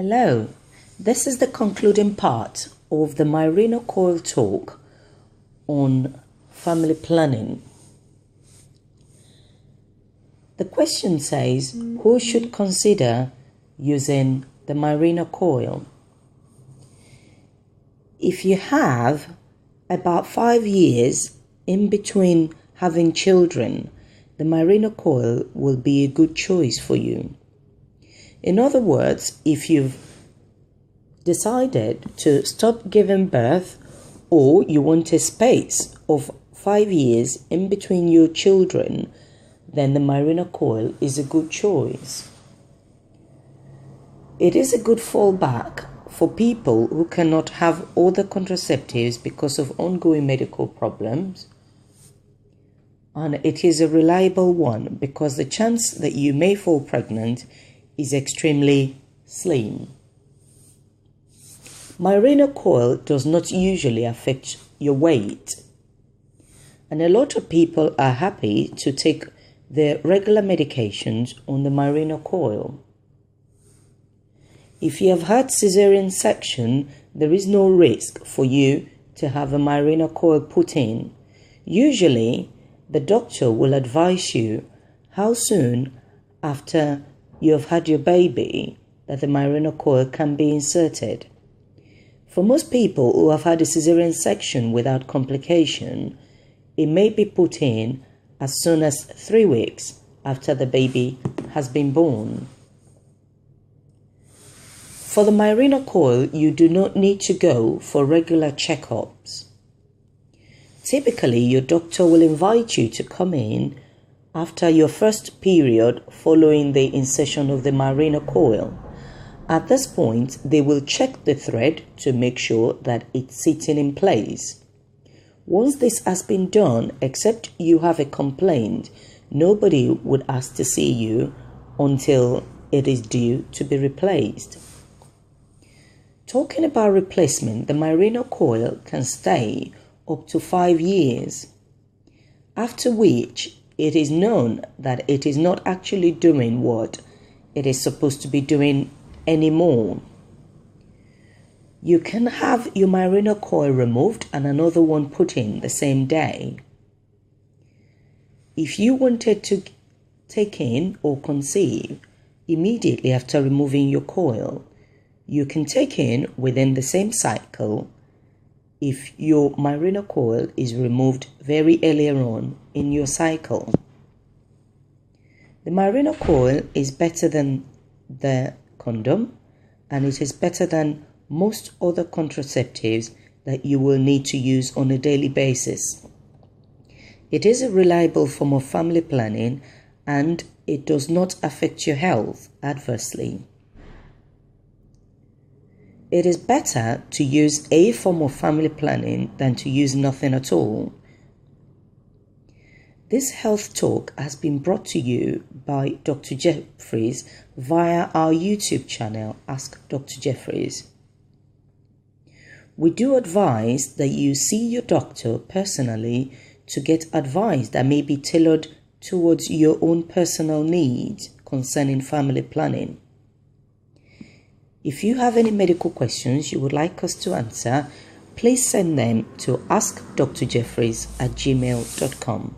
Hello, this is the concluding part of the Mirena Coil talk on family planning. The question says, who should consider using the Mirena Coil? If you have about 5 years in between having children, the Mirena Coil will be a good choice for you. In other words, if you've decided to stop giving birth or you want a space of 5 years in between your children, then the Mirena Coil is a good choice. It is a good fallback for people who cannot have other contraceptives because of ongoing medical problems. And it is a reliable one because the chance that you may fall pregnant is extremely slim. Mirena Coil does not usually affect your weight, and a lot of people are happy to take their regular medications on the Mirena Coil. If you have had cesarean section, there is no risk for you to have a Mirena Coil put in. Usually, the doctor will advise you how soon after you have had your baby that the Mirena Coil can be inserted. For most people who have had a cesarean section without complication, it may be put in as soon as 3 weeks after the baby has been born. For the Mirena Coil, you do not need to go for regular checkups. Typically, your doctor will invite you to come in after your first period following the insertion of the Mirena Coil. At this point, they will check the thread to make sure that it's sitting in place. Once this has been done, except you have a complaint, nobody would ask to see you until it is due to be replaced. Talking about replacement, the Mirena Coil can stay up to 5 years, after which it is known that it is not actually doing what it is supposed to be doing anymore. You can have your Mirena Coil removed and another one put in the same day. If you wanted to take in or conceive immediately after removing your coil, you can take in within the same cycle if your Mirena Coil is removed very earlier on in your cycle. The Mirena Coil is better than the condom, and it is better than most other contraceptives that you will need to use on a daily basis. It is a reliable form of family planning, and it does not affect your health adversely. It is better to use a form of family planning than to use nothing at all. This health talk has been brought to you by Dr. Jeffreys via our YouTube channel, Ask Dr. Jeffreys. We do advise that you see your doctor personally to get advice that may be tailored towards your own personal needs concerning family planning. If you have any medical questions you would like us to answer, please send them to askdrjeffreys@gmail.com.